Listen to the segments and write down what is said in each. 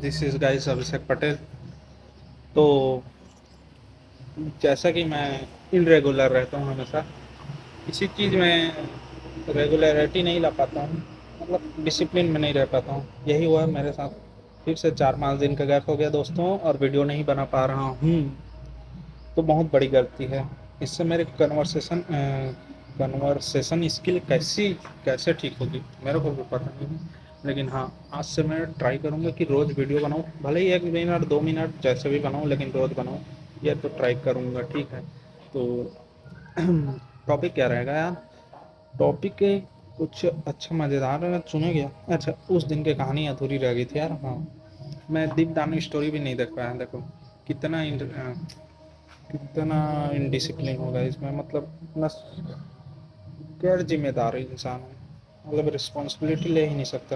This is guys अभिषेक पटेल। तो जैसा कि मैं इनरेगुलर रहता हूँ हमेशा, किसी चीज़ में रेगुलरिटी नहीं ला पाता हूँ, मतलब डिसिप्लिन में नहीं रह पाता हूँ। यही हुआ मेरे साथ। फिर से 4-5 दिन का गैप हो गया दोस्तों, और वीडियो नहीं बना पा रहा हूँ। तो बहुत बड़ी गलती है। इससे मेरे कन्वर्सेशन स्किल कैसे ठीक होगी मेरे को भी पता नहीं है। लेकिन हाँ, आज से मैं ट्राई करूँगा कि रोज़ वीडियो बनाऊँ, भले ही 1 मिनट 2 मिनट जैसे भी बनाऊँ, लेकिन रोज़ बनाऊँ। ये तो ट्राई करूँगा, ठीक है। तो टॉपिक क्या रहेगा यार? टॉपिक कुछ अच्छा मज़ेदार चुने गया। अच्छा, उस दिन की कहानी अधूरी रह गई थी यार। हाँ, मैं दीपदान स्टोरी भी नहीं देख पाया। देखो कितना कितना इनडिसिप्लिन होगा इसमें, मतलब इतना गैर जिम्मेदार इंसान है। मतलब रिस्पॉन्सिबिलिटी ले ही नहीं सकता।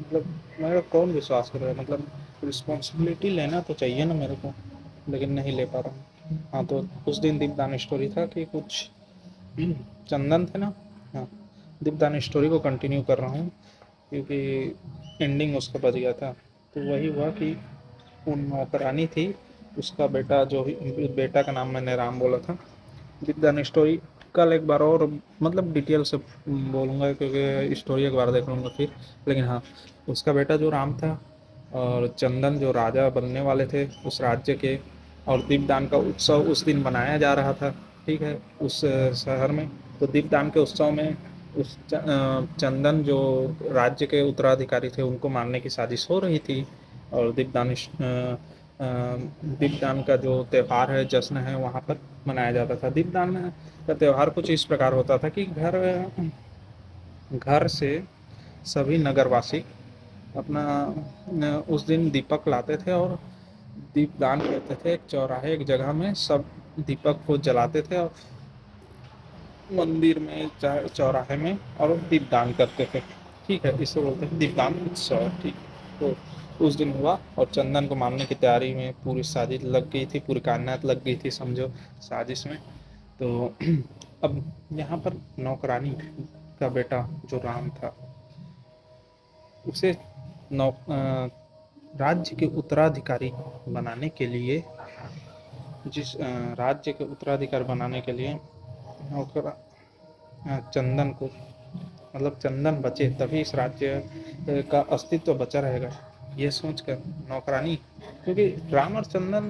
मतलब मेरा कौन विश्वास करेगा? मतलब रिस्पॉन्सिबिलिटी लेना तो चाहिए ना मेरे को, लेकिन नहीं ले पा रहा हूँ। हाँ, तो उस दिन दीपदान स्टोरी था कि कुछ चंदन थे ना। हाँ, दीपदान स्टोरी को कंटिन्यू कर रहा हूँ क्योंकि एंडिंग उसका बच गया था। तो वही हुआ कि वो नौकरानी थी, उसका बेटा, जो बेटा का नाम मैंने राम बोला था। दीपदान स्टोरी कल एक बार और मतलब डिटेल से बोलूँगा, क्योंकि स्टोरी एक बार देख लूँगा फिर। लेकिन हाँ, उसका बेटा जो राम था, और चंदन जो राजा बनने वाले थे उस राज्य के, और दीपदान का उत्सव उस दिन मनाया जा रहा था, ठीक है, उस शहर में। तो दीपदान के उत्सव में उस चंदन जो राज्य के उत्तराधिकारी थे उनको मारने की साजिश हो रही थी। और दीपदान का जो त्यौहार है, जश्न है, वहाँ पर मनाया जाता था। दीपदान का त्यौहार कुछ इस प्रकार होता था कि घर घर से सभी नगरवासी अपना उस दिन दीपक लाते थे, और दीपदान करते थे। एक चौराहे, एक जगह में सब दीपक को जलाते थे, और मंदिर में चाहे चौराहे में, और दीपदान करते थे। ठीक है, इसे बोलते हैं दीपदान उत्सव। ठीक। तो उस दिन हुआ, और चंदन को मारने की तैयारी में पूरी साजिश लग गई थी, पूरी कायनात लग गई थी समझो साजिश में। तो अब यहाँ पर नौकरानी का बेटा जो राम था, उसे नौ राज्य के उत्तराधिकारी बनाने के लिए, राज्य के उत्तराधिकारी बनाने के लिए नौकर चंदन को, मतलब चंदन बचे तभी इस राज्य का अस्तित्व बचा रहेगा, ये सोचकर नौकरानी, क्योंकि राम और चंदन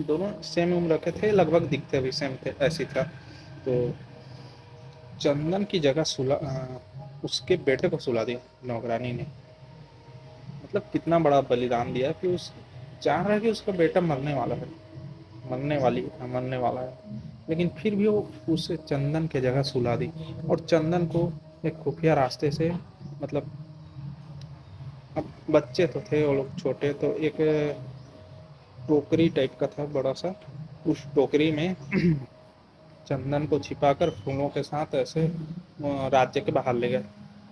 दोनों सेम उम्र के थे, लगभग दिखते भी सेम थे, ऐसी था। तो चंदन की जगह उसके बेटे को सुला दिया नौकरानी ने। मतलब कितना बड़ा बलिदान दिया कि उस जान रहा है कि उसका बेटा मरने वाला है, मरने वाला है, लेकिन फिर भी वो उसे चंदन के जगह सुला दी। और चंदन को एक खुफिया रास्ते से, मतलब अब बच्चे तो थे वो लोग छोटे, तो एक टोकरी टाइप का था बड़ा सा, उस टोकरी में चंदन को छिपाकर फूलों के साथ ऐसे राज्य के बाहर ले गए,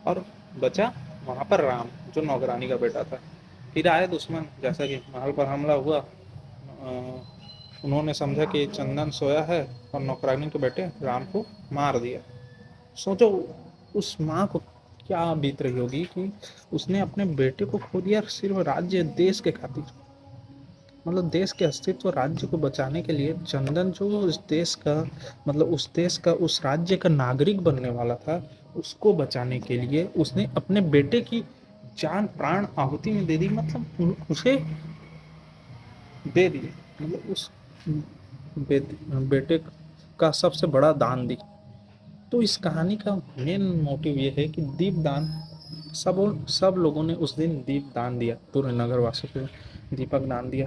और बचा वहां पर राम, जो नौकरानी का बेटा था। फिर आए दुश्मन, जैसा कि महल पर हमला हुआ। उन्होंने समझा कि चंदन सोया है, और नौकरानी के बेटे राम को मार दिया। सोचो उस माँ को क्या बीत रही होगी कि उसने अपने बेटे को खो दिया सिर्फ राज्य देश के खातिर। मतलब देश के अस्तित्व, राज्य को बचाने के लिए चंदन जो उस देश का, मतलब उस देश का, उस राज्य का नागरिक बनने वाला था, उसको बचाने के लिए उसने अपने बेटे की जान प्राण आहुति में दे दी। मतलब उसे दे दिए, मतलब उस बेटे का सबसे बड़ा दान दी। तो इस कहानी का मेन मोटिव ये है कि दीपदान, सब लोगों ने उस दिन दीप दान दिया, पूरे नगरवासियों को दीपक दान दिया।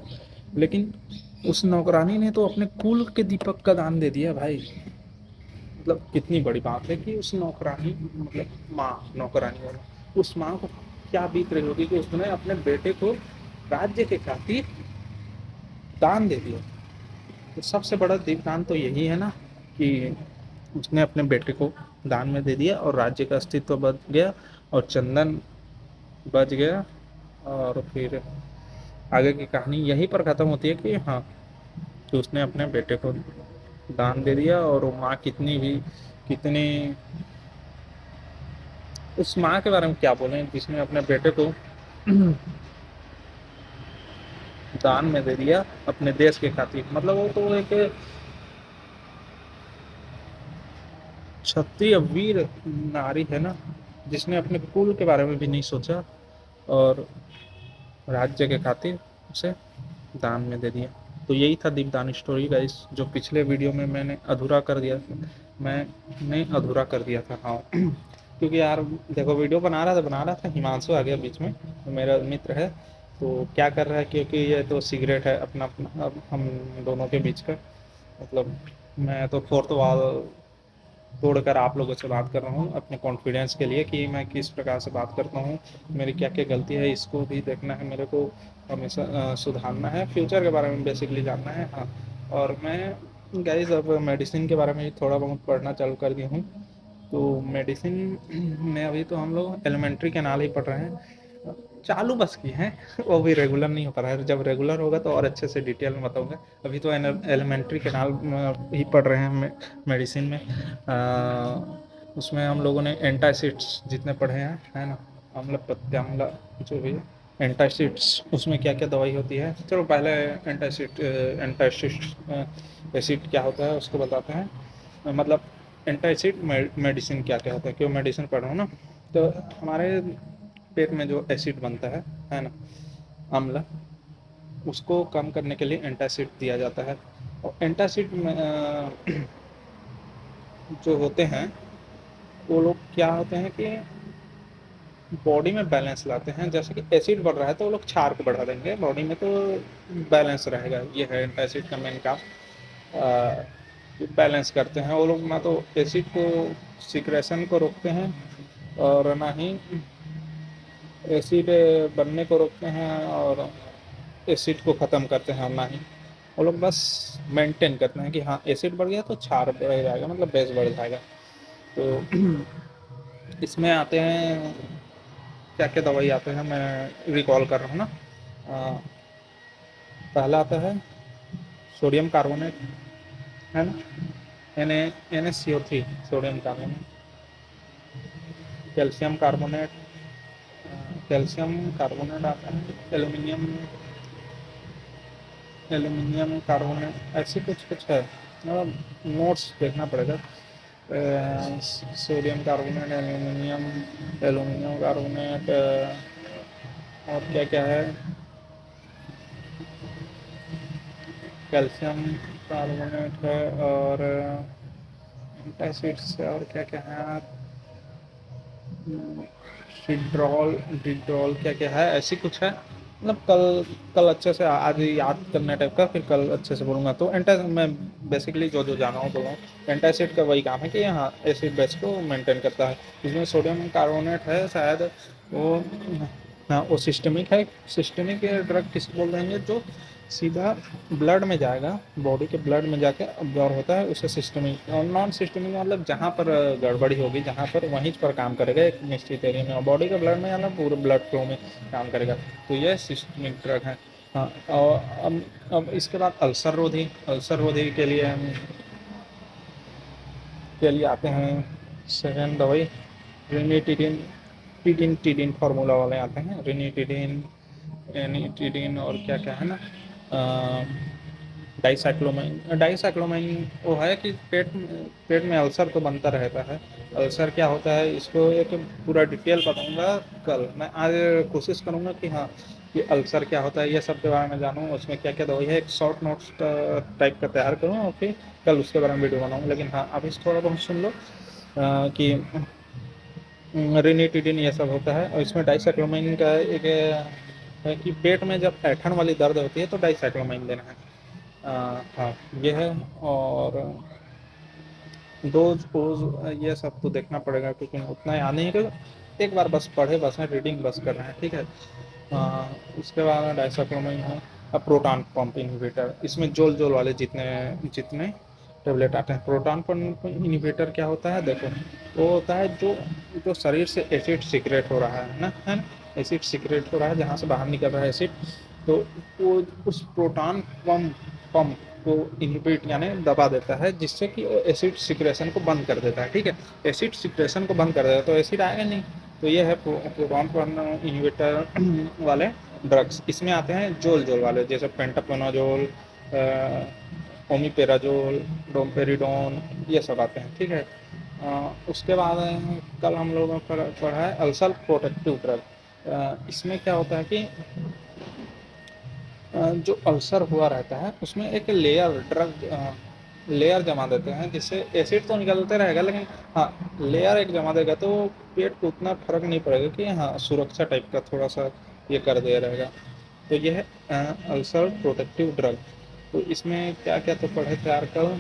लेकिन उस नौकरानी ने तो अपने कुल के दीपक का दान दे दिया भाई। मतलब कितनी बड़ी बात है कि उस नौकरानी, मतलब माँ, नौकरानी वाला, उस माँ को क्या बीत रही होगी कि उसने अपने बेटे को राज्य के खातिर दान दे दिया। तो सबसे बड़ा दीपदान तो यही है ना, कि उसने अपने बेटे को दान में दे दिया, और राज्य का अस्तित्व बच गया, और चंदन बच गया। और फिर आगे की कहानी यहीं पर खत्म होती है कि हाँ, कि उसने अपने बेटे को दान दे दिया। और वो माँ कितनी, उस माँ के बारे में क्या बोलें जिसने अपने बेटे को दान में दे दिया अपने देश के खातिर। मतलब वो तो एक क्षत्रिय वीर नारी है ना, जिसने अपने कुल के बारे में भी नहीं सोचा और राज्य के खातिर उसे दान में दे दिया। तो यही था दीपदान स्टोरी गाइस, जो पिछले वीडियो में मैंने अधूरा कर दिया था। मैंने अधूरा कर दिया था, हाँ। क्योंकि यार देखो, वीडियो बना रहा था, हिमांशु आ गया बीच में, तो मेरा मित्र है। तो क्या कर रहा है, क्योंकि ये तो सीक्रेट है अपना अपना, अब हम दोनों के बीच का। मतलब मैं तो फोर्थ वॉल तोड़कर आप लोगों से बात कर रहा हूँ अपने कॉन्फिडेंस के लिए, कि मैं किस प्रकार से बात करता हूँ, मेरी क्या क्या गलती है, इसको भी देखना है मेरे को, हमेशा सुधारना है, फ्यूचर के बारे में बेसिकली जानना है, हाँ। और मैं गाइस अब मेडिसिन के बारे में थोड़ा बहुत पढ़ना चालू कर दिया हूँ। तो मेडिसिन में अभी तो हम लोग एलिमेंट्री कैनाल ही पढ़ रहे हैं, चालू बस की हैं। वो भी रेगुलर नहीं हो पा रहा है, जब रेगुलर होगा तो और अच्छे से डिटेल में बताऊंगा। अभी तो एलिमेंट्री कैनाल ही पढ़ रहे हैं मेडिसिन में। उसमें हम लोगों ने एंटासिड्स जितने पढ़े हैं, है ना, अम्ल प्रत्याम्ल जो भी एंटासिड्स, उसमें क्या क्या दवाई होती है। चलो पहले एंटासिड एसिड क्या होता है उसको बताते हैं। मतलब एंटासिड मेडिसिन क्या क्या होता है, क्यों मेडिसिन पढ़ रहा हूँ ना। तो हमारे पेट में जो एसिड बनता है ना, अम्ल, उसको कम करने के लिए एंटासिड दिया जाता है। और एंटासिड में जो होते हैं वो लोग क्या होते हैं कि बॉडी में बैलेंस लाते हैं। जैसे कि एसिड बढ़ रहा है तो वो लोग क्षार को बढ़ा देंगे बॉडी में, तो बैलेंस रहेगा। ये है एंटासिड का मेन काम, बैलेंस करते हैं वो लोग। ना तो एसिड को सिक्रेशन को रोकते हैं और ना ही एसिड बनने को रोकते हैं और एसिड को ख़त्म करते हैं, ना ही वो लोग बस मेंटेन करते हैं कि हाँ एसिड बढ़ गया तो क्षार बढ़ जाएगा, मतलब बेस बढ़ जाएगा। तो इसमें आते हैं क्या क्या दवाई आते हैं, मैं रिकॉल कर रहा हूँ ना। पहला आता है सोडियम कार्बोनेट, है ना, NaCO3 sodium carbonate. Calcium carbonate, calcium carbonate आता है। एल्यूमिनियम एल्यूमिनियम कार्बोनेट, ऐसे कुछ कुछ है, मतलब नोट्स देखना पड़ेगा। Sodium carbonate, aluminium aluminium carbonate, और क्या क्या है, कैल्शियम कार्बोनेट है, और एंटासिड्स और क्या क्या है, डिड्रॉल डिड्रॉल क्या क्या है, ऐसी कुछ है। मतलब कल कल अच्छे से आज याद करने टाइप का, फिर कल अच्छे से बोलूँगा। तो एंटा मैं बेसिकली जो जो जाना हूँ बोल रहा हूँ। एंटासिड का वही काम है कि यहाँ एसिड बेस को मेंटेन करता है। इसमें सोडियम कार्बोनेट है शायद, वो, हाँ वो सिस्टमिक है। सिस्टमिक ड्रग किसको बोल देंगे, जो सीधा ब्लड में जाएगा, बॉडी के ब्लड में जाके अब्जॉर्व होता है, उसे सिस्टमिक। और नॉन सिस्टमिक मतलब जहाँ पर गड़बड़ी होगी, जहाँ पर वहीं पर काम करेगा एक निश्चित एरिया में, और बॉडी के ब्लड में मतलब पूरे ब्लड फ्लो में काम करेगा। तो यह सिस्टमिक ड्रग है, हाँ। और अब इसके बाद अल्सर रोधी के लिए आते हैं सेकेंड दवाई, रिनीटिडिन। टिडिन फार्मूला वाले आते हैं, रिनीटिडिन, एनिटिडिन, और क्या क्या है ना, डाइसाइक्लोमाइन। डाइसाइक्लोमाइन वो है कि पेट में अल्सर तो बनता रहता है। अल्सर क्या होता है, इसको एक पूरा डिटेल बताऊंगा कल। मैं आज कोशिश करूंगा कि हाँ, कि अल्सर क्या होता है ये सब के बारे में जानूँ, उसमें क्या क्या दवाई है, एक शॉर्ट नोट्स टाइप का तैयार करूँ और फिर कल उसके बारे में वीडियो बनाऊँ। लेकिन हाँ अभी थोड़ा बहुत सुन लो कि रिनिटिडिन ये सब होता है। और इसमें डाइसाइक्लोमाइन का एक है कि पेट में जब ऐंठन वाली दर्द होती है तो डाइसाइक्लोमाइन देना है। हाँ ये है। और डोज पोज ये सब तो देखना पड़ेगा, क्योंकि उतना याद नहीं है कि एक बार बस पढ़े, बस है रीडिंग बस कर रहे हैं, ठीक है। उसके बाद डाइसाइक्लोमाइन है। अब प्रोटॉन पंप इनहिबिटर, इसमें जोल जोल वाले जितने जितने टेबलेट आते हैं। प्रोटॉन पंप इनहिबिटर क्या होता है, देखो वो होता है जो जो शरीर से एसिड सीक्रेट हो रहा है ना, है ना, एसिड सीक्रेट हो रहा है जहाँ से बाहर निकल रहा है एसिड, तो वो उस प्रोटॉन पंप को इनहिबिट यानी दबा देता है, जिससे कि वो एसिड सिक्रेशन को बंद कर देता है, ठीक है। एसिड सिक्रेशन को बंद कर देता है तो एसिड आएगा नहीं। तो ये है प्रोटॉन पंप इनहिबिटर वाले ड्रग्स इसमें आते हैं जोल जोल वाले, जैसे पेंटापोनाजोल, ओमिपेराजोल, डोमपेरिडोन, ये सब आते हैं, ठीक है। उसके बाद कल हम लोगों ने पढ़ा है अल्सर प्रोटेक्टिव ड्रग। इसमें क्या होता है कि जो अल्सर हुआ रहता है उसमें एक लेयर ड्रग लेयर जमा देते हैं, जिससे एसिड तो निकलते रहेगा लेकिन हाँ लेयर एक जमा देगा, तो पेट को उतना फर्क नहीं पड़ेगा कि हाँ सुरक्षा टाइप का थोड़ा सा ये कर दे रहेगा। तो ये है अल्सर प्रोटेक्टिव ड्रग। तो इसमें क्या क्या तो पढ़े थे यार कल,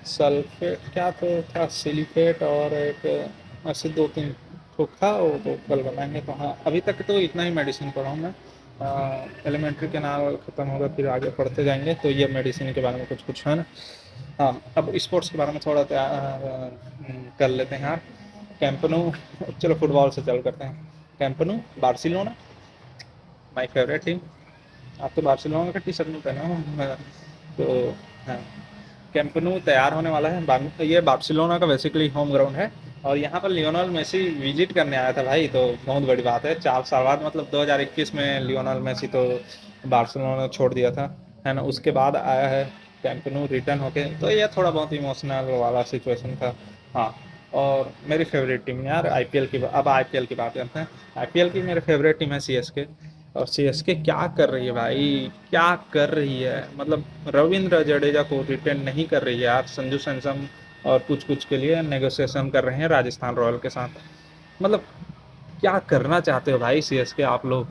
सल्फेट क्या तो था, सिलिफेट और एक ऐसे दो तीन ठोक था, वो तो कल बनाएंगे। तो हाँ अभी तक तो इतना ही मेडिसिन पढ़ा हूँ मैं। एलिमेंट्री के नाम खत्म होगा फिर आगे पढ़ते जाएंगे, तो ये मेडिसिन के बारे में कुछ कुछ है ना। हाँ अब स्पोर्ट्स के बारे में थोड़ा कर लेते हैं यार। कैंपनू, चलो फुटबॉल से चल करते हैं। कैंपनू बार्सिलोना, माय फेवरेट टीम। आप तो बार्सिलोना का टी शर्ट नहीं पहना हो तो हाँ कैंपनू तैयार होने वाला है। ये बार्सिलोना का बेसिकली होम ग्राउंड है, और यहाँ पर लियोनल मेसी विजिट करने आया था भाई, तो बहुत बड़ी बात है। 4 साल बाद, मतलब 2021 में लियोनल मेसी तो बार्सिलोना छोड़ दिया था, है ना। उसके बाद आया है कैंपनू रिटर्न होके, तो ये थोड़ा बहुत इमोशनल वाला सिचुएशन था। हाँ और मेरी फेवरेट टीम यार आईपीएल की, अब आईपीएल की बात करते हैं। आईपीएल की मेरी फेवरेट टीम है सीएसके। और सीएसके क्या कर रही है भाई, क्या कर रही है, मतलब रविंद्र जडेजा को रिटेन नहीं कर रही है यार। संजू सैमसन और कुछ कुछ के लिए नेगोशिएशन कर रहे हैं राजस्थान रॉयल के साथ। मतलब क्या करना चाहते हो भाई सीएसके आप लोग।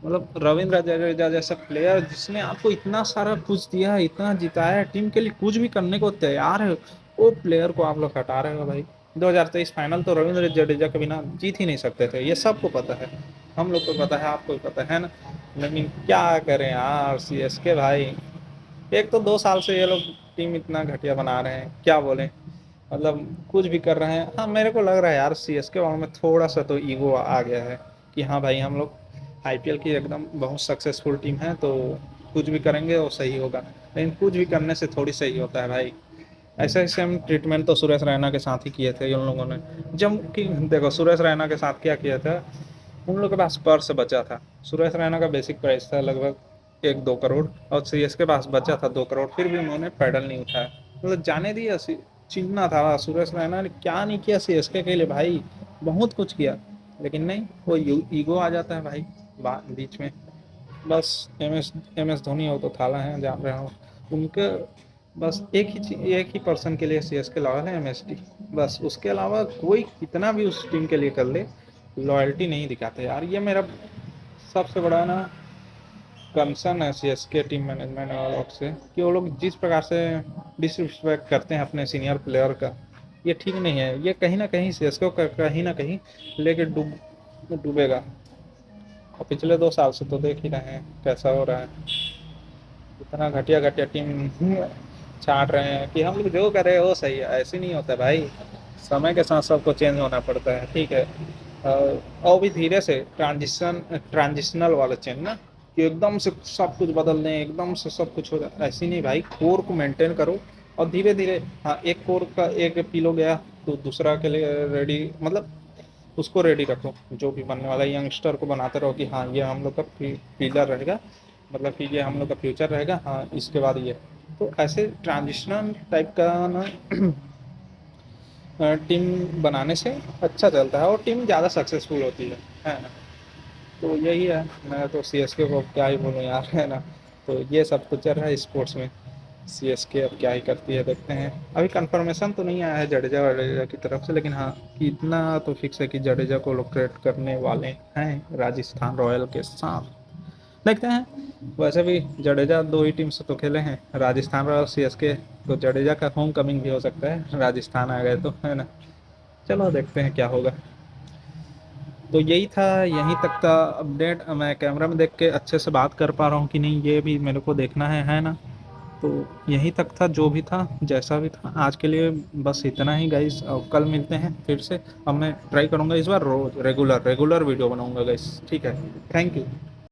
मतलब रविंद्र जडेजा जैसा प्लेयर जिसने आपको इतना सारा कुछ दिया, इतना जिताया, टीम के लिए कुछ भी करने को तैयार है, वो प्लेयर को आप लोग हटा रहे हो भाई। 2023 फाइनल तो रविंद्र जडेजा के बिना जीत ही नहीं सकते थे, ये सबको पता है। हम लोग को पता है, आपको भी पता है ना। लेकिन क्या करें यार सीएसके भाई, एक तो 2 साल से ये लोग टीम इतना घटिया बना रहे हैं, क्या बोले। मतलब कुछ भी कर रहे हैं। हाँ मेरे को लग रहा है यार सीएसके वालों में थोड़ा सा तो ईगो आ गया है कि हाँ भाई हम लोग आईपीएल की एकदम बहुत सक्सेसफुल टीम है, तो कुछ भी करेंगे वो सही होगा। लेकिन कुछ भी करने से थोड़ी सही होता है भाई। ऐसे ऐसे हम ट्रीटमेंट तो सुरेश रैना के साथ ही किए थे उन लोगों ने। जब कि देखो सुरेश रैना के साथ क्या किया था, उन लोगों के पास पर्स बचा था। सुरेश रैना का बेसिक प्राइस था लगभग 1-2 करोड़, और सीएस के पास बचा था 2 करोड़, फिर भी उन्होंने पैडल नहीं उठाया, मतलब जाने दिया। चिन्ना था सुरेश रैना ने, क्या नहीं किया सीएसके के लिए भाई, बहुत कुछ किया। लेकिन नहीं, वो ईगो आ जाता है भाई बीच में। बस एम एस धोनी हो तो थाला है, जान रहे हो उनके। बस एक ही पर्सन के लिए सीएसके लॉयल है, एमएसडी। बस उसके अलावा कोई कितना भी उस टीम के लिए कर ले, लॉयल्टी नहीं दिखाते यार। ये मेरा सबसे बड़ा ना कंसर्न है सीएसके टीम मैनेजमेंट वालों से, कि वो लोग जिस प्रकार से डिसरिस्पेक्ट करते हैं अपने सीनियर प्लेयर का, ये ठीक नहीं है। ये कहीं ना कहीं सीएसके को कहीं ना कहीं लेके डूबेगा। और पिछले 2 साल से तो देख ही रहे हैं कैसा हो रहा है। इतना घटिया घटिया टीम छाट रहे हैं कि हम लोग जो कर रहे हैं वो सही है, ऐसे नहीं होता भाई। समय के साथ सबको चेंज होना पड़ता है, ठीक है। और भी धीरे से ट्रांजिशनल वाला चेंज ना, कि एकदम से सब कुछ बदल दें, एकदम से सब कुछ हो जाए, ऐसे नहीं भाई। कोर को मेंटेन करो और धीरे धीरे, हाँ एक कोर का एक पिलो गया तो दूसरा के लिए रेडी, मतलब उसको रेडी रखो। जो भी बनने वाला यंगस्टर को बनाते रहो कि हाँ ये हम लोग का पिलर रहेगा, मतलब कि ये हम लोग का फ्यूचर रहेगा, हाँ इसके बाद ये। तो ऐसे ट्रांजिशनल टाइप का ना टीम बनाने से अच्छा चलता है और टीम ज़्यादा सक्सेसफुल होती है ना। तो यही है, मैं तो सीएसके को क्या ही बोलूँ यार, है ना। तो ये सब कुछ चल रहा है स्पोर्ट्स में। सीएसके अब क्या ही करती है देखते हैं। अभी कंफर्मेशन तो नहीं आया है जडेजा वडेजा की तरफ से, लेकिन हाँ कि इतना तो फिक्स है कि जडेजा को लोग ट्रेड करने वाले हैं राजस्थान रॉयल के साथ। देखते हैं। वैसे भी जडेजा 2 ही टीम से तो खेले हैं, राजस्थान रॉयल सीएसके। तो जडेजा का होम कमिंग भी हो सकता है, राजस्थान आ गए तो, है ना। चलो देखते हैं क्या होगा। तो यही था, यहीं तक था अपडेट। मैं कैमरा में देख के अच्छे से बात कर पा रहा हूँ कि नहीं, ये भी मेरे को देखना है ना। तो यहीं तक था, जो भी था जैसा भी था आज के लिए बस इतना ही गाइस। और कल मिलते हैं फिर से। अब मैं ट्राई करूँगा इस बार रोज रेगुलर वीडियो बनाऊँगा गाइस, ठीक है। Thank you.